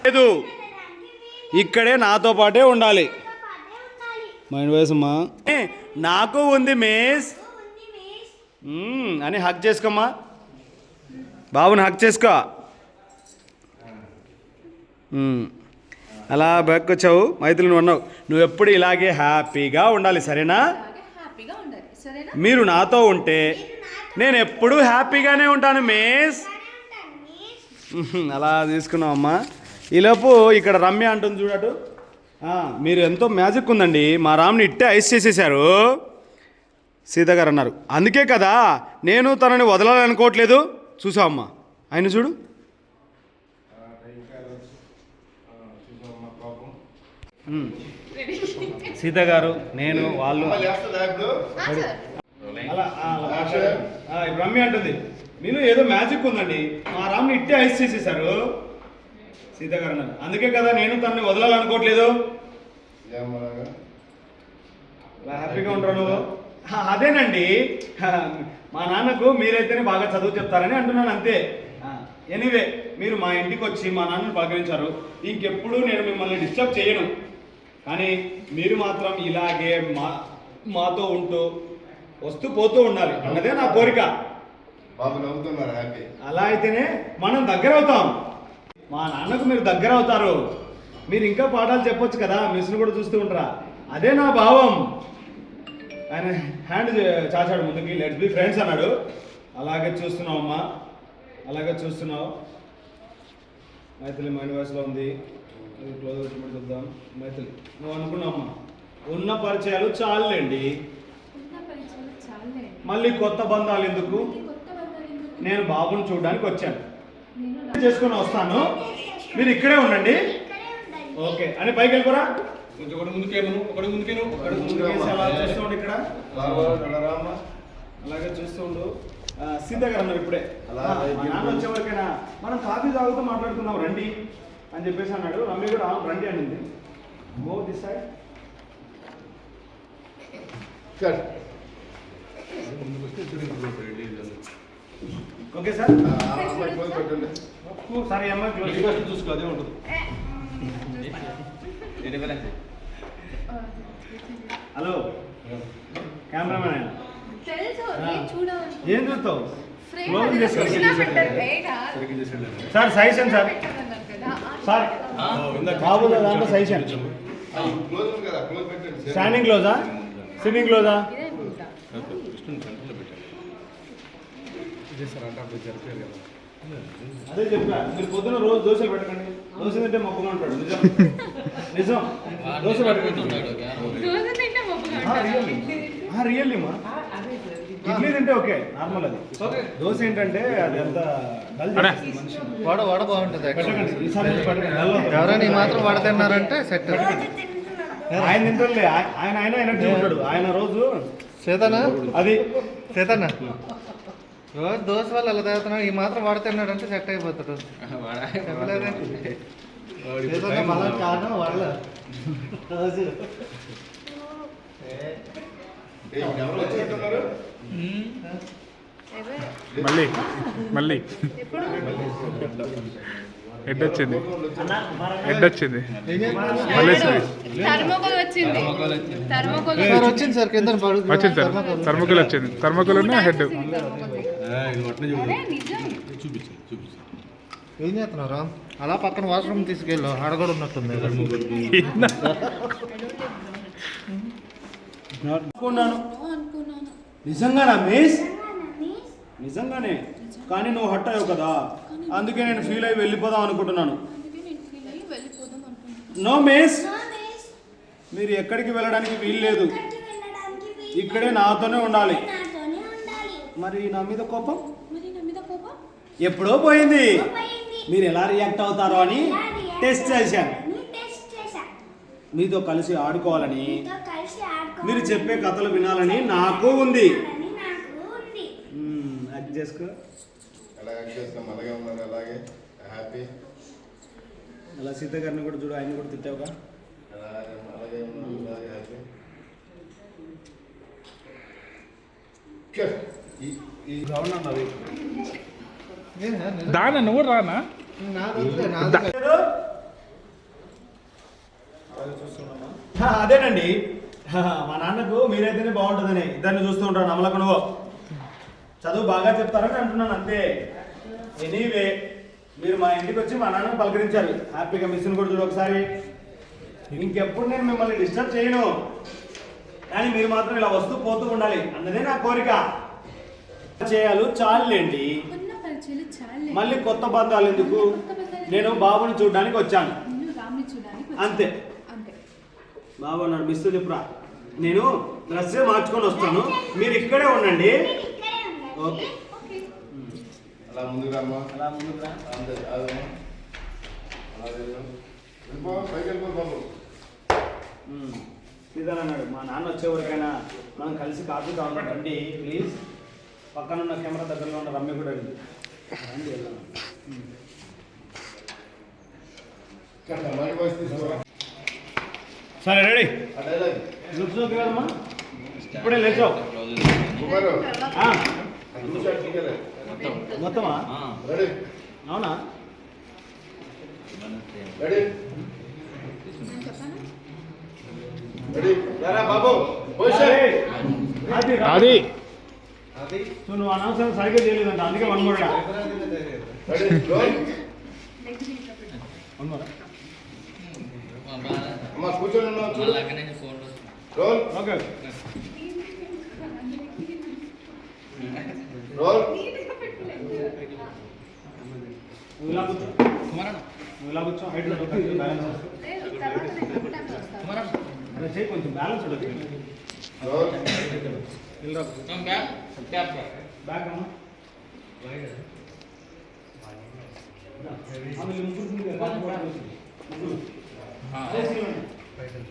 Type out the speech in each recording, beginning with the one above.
లేదు, ఇక్కడే నాతో పాటే ఉండాలి. మైండ్ వయసమ్మా నాకు ఉంది మిస్ అని హక్ చేసుకోమ్మా. బాబుని హక్ చేసుకో. అలా బ్యాక్ వచ్చావు, మైత్రులు నువ్వు అన్నావు. నువ్వు ఎప్పుడు ఇలాగే హ్యాపీగా ఉండాలి, సరేనా? మీరు నాతో ఉంటే నేను ఎప్పుడూ హ్యాపీగానే ఉంటాను మిస్. అలా తీసుకున్నావమ్మా. ఈలోపు ఇక్కడ రమ్య అంటుంది చూడటు. మీరు ఎంతో మ్యాజిక్ ఉందండి, మా రామ్ని ఇట్టే ఐస్ చేసేసారు సీత గారు అన్నారు. అందుకే కదా నేను తనని వదలాలనుకోవట్లేదు. చూసావమ్మా ఆయన చూడు. సీత గారు నేను వాళ్ళు రమ్య అంటుంది మీరు ఏదో మ్యాజిక్ ఉందండి, మా రామ్ని ఇట్టే ఐస్ చేసేసారు సీత గారు అన్నారు. అందుకే కదా నేను తనని వదలాలనుకోవట్లేదు. హ్యాపీగా ఉంటారు నువ్వు. అదేనండి, మా నాన్నకు మీరైతేనే బాగా చదువు చెప్తారని అంటున్నాను అంతే. ఎనీవే మీరు మా ఇంటికి వచ్చి మా నాన్నని పలకరించారు. ఇంకెప్పుడు నేను మిమ్మల్ని డిస్టర్బ్ చేయను. కానీ మీరు మాత్రం ఇలాగే మాతో ఉంటూ వస్తూ పోతూ ఉండాలి అన్నదే నా కోరిక. అలా అయితేనే మనం దగ్గర అవుతాం. మా నాన్నకు మీరు దగ్గర అవుతారు. మీరు ఇంకా పాఠాలు చెప్పొచ్చు కదా, మిస్ను కూడా చూస్తూ ఉంటారా. అదే నా భావం. ఆయన హ్యాండ్ చాచాడు ముందుకి, లెట్స్ బి ఫ్రెండ్స్ అన్నాడు. అలాగే చూస్తున్నావు అమ్మా, అలాగే చూస్తున్నావు. మైథిలి మైండ్ వాయిస్లో ఉంది. క్లోజ్ పెట్టుబడి చూద్దాం. మైథిలి నువ్వు అనుకున్నావమ్మా, ఉన్న పరిచయాలు చాలండి, మళ్ళీ కొత్త బంధాలు ఎందుకు? నేను బాబుని చూడడానికి వచ్చాను, చేసుకొని వస్తాను, మీరు ఇక్కడే ఉండండి ఓకే అని. పైకి వెళ్ళిపోరా, కొంచెం ఒకటి ముందుకేమను, ఒకటి ముందుకేను, ఒకటి ముందుకేసి అలా చూస్తూ ఉండు. ఇక్కడ అలాగే చూస్తూ ఉండు. సీత గారు అన్నారు ఇప్పుడే, నాన్న వచ్చేవరకైనా మనం కాఫీ తాగుతూ మాట్లాడుతున్నాం రండి అని చెప్పేసి అన్నాడు. రమ్య కూడా రండి అనింది. Go this side. Okay sir. సరే అమ్మాయి క్లోజ్ చూసుకో, అదే ఉంటుంది. హలో కెమెరామెన్ ఆయన ఏం చూస్తావు? సార్ సజెషన్ సార్, సార్ బాబు దాంట్లో సజెషన్. స్టాండింగ్ క్లోజా, సిట్టింగ్ క్లోజా? అదే చెప్పా, మీరు పొద్దున రోజు దోశలు పెట్టకండి. దోశ తింటే మొక్కగా ఉంటాడు. నిజం నిజం, దోశ పెట్టకండి. రియల్లీ మా ఇడ్లీ తింటే ఓకే నార్మల్, అది దోశ ఏంటంటే అది అంత వడ బాగుంటుంది. ఎవరైనా ఈ మాత్రం వడ తిన్నారంటే సెట్. ఆయన తింటే ఆయన ఆయన ఎనర్జీ ఉంటాడు. ఆయన రోజు చేతనా అది చేతనా రోజు దోశ వల్ల ఎలా తాగుతున్నాడు, ఈ మాత్రం వడ తిన్నాడంటే సెట్ అయిపోతాడు. కారణం వడల రోజు మళ్ళీ మళ్ళీ హెడ్ వచ్చింది, హెడ్ వచ్చింది మళ్ళీ వచ్చింది సార్, కింద వచ్చింది సార్. థర్మకోల్ వచ్చింది, థర్మకోల్ ఉన్న హెడ్. ఏం చేస్తున్నారా? అలా పక్కన వాష్రూమ్ తీసుకెళ్ళు, అడగడు ఉన్నట్టుంది. నిజంగానా మిస్? నిజంగానే, కానీ నువ్వు హట్ అయ్యావు కదా, అందుకే నేను ఫీల్ అయ్యి వెళ్ళిపోదాం అనుకుంటున్నాను. నో మిస్, మీరు ఎక్కడికి వెళ్ళడానికి వీలు లేదు, ఇక్కడే నాతోనే ఉండాలి. మరి నా మీద కోపం ఎప్పుడో పోయింది. మీరు ఎలా రియాక్ట్ అవుతారో అని టెస్ట్ చేశాను. మీతో కలిసి ఆడుకోవాలని, మీరు చెప్పే కథలు వినాలని నాకు ఉంది. యాక్ట్ చేసుకో. అలా సీత గారిని కూడా చూడు, ఆయన కూడా తిట్టావుగా. దానా నువ్వు రానా? అదేనండి మా నాన్నకు మీరైతేనే బాగుంటుందని ఇద్దరిని చూస్తూ ఉంటాను నమ్మలకు నువ్వు చదువు బాగా చెప్తారని అంటున్నాను అంతే. ఎనీవే మీరు మా ఇంటికి వచ్చి మా నాన్నని పలకరించారు హ్యాపీగా మిస్ని కూడా చూడు ఒకసారి. ఇంకెప్పుడు నేను మిమ్మల్ని డిస్టర్బ్ చేయను కానీ మీరు మాత్రం ఇలా వస్తూ పోతూ ఉండాలి అన్నదే నా కోరిక. చేయాలి చాలండి, మళ్ళీ కొత్త బంధాలు ఎందుకు? నేను బాబుని చూడడానికి వచ్చాను అంతే. బాబు అన్నాడు మిస్ చెప్పురా, నేను డ్రెస్ మార్చుకొని వస్తాను, మీరు ఇక్కడే ఉండండి. ఓకే అలా ముందుకు రామ్మా. అలా ముందుకు రా. అంతే అదమ్మా. వెళ్ళిపో పైకి వెళ్ళిపో బాబు. సీతాన్ అన్నాడు మా నాన్న వచ్చేవరకైనా మనం కలిసి కాఫీ తాగుతాం రండి ప్లీజ్. పక్కన ఉన్న కెమెరా దగ్గరలో ఉన్న రమ్య కూడా రండి వెళ్దాం. మైక్ వాయిస్ తీసుకో. సరే రెడీ ఆ డైలాగ్ కూర్చోకి కదమ్మా ఇప్పుడే లేచావు కుమారు ఆ, చూసాడు టీకరే. మొత్తమా రెడీ అవునా? రెడీ రెడీ రారా బాబు పొజిషన్. అది అది సో నువ్వు అనవసరం సరిగ్గా చేయలేదంట అందుకే one more ready roll. One more అమ్మా కూర్చొని ఉన్నావు చూడు. Roll okay roll. నువ్వు ఇలా కూర్చో నువ్వు ఇలా కూర్చో హైట్ బ్యాలెన్స్ అరే చేయి కొంచెం బ్యాలెన్స్ ఉండదు. రోల్. బ్యాక్ అమ్మా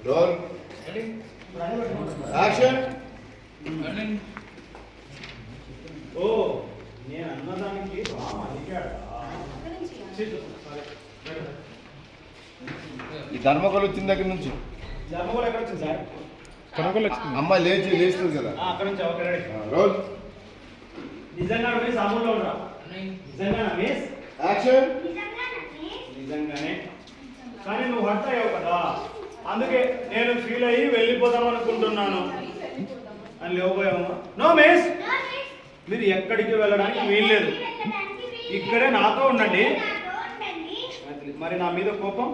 రోల్. యాక్షన్. ఓ నేను అన్నదానికి బాగా అడిగాడా? ఈ ధర్మకోలు వచ్చిన దగ్గర నుంచి జన్మ కూడా ఎక్కడ వచ్చింది సార్? కనుగోలు వచ్చింది. అమ్మాయి లేస్తుంది కదా. అక్కడ నుంచి ఓకే రెడీ. రోల్. నిజంగా మిస్ అమూల్లో ఉండరా? నిజంగా మిస్ యాక్షన్. నిజంగానే కానీ నువ్వు హర్ట్ అయ్యావు కదా అందుకే నేను ఫీల్ అయ్యి వెళ్ళిపోదాం అనుకుంటున్నాను అని లేవబోయావమ్మా. నో మిస్ మీరు ఎక్కడికి వెళ్ళడానికి వీల్లేదు, ఇక్కడే నాతో ఉండండి. మరి నా మీద కోపం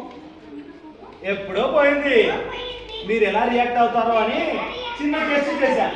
ఎప్పుడో పోయింది, మీరు ఎలా రియాక్ట్ అవుతారో అని చిన్న టెస్ట్ చేశా.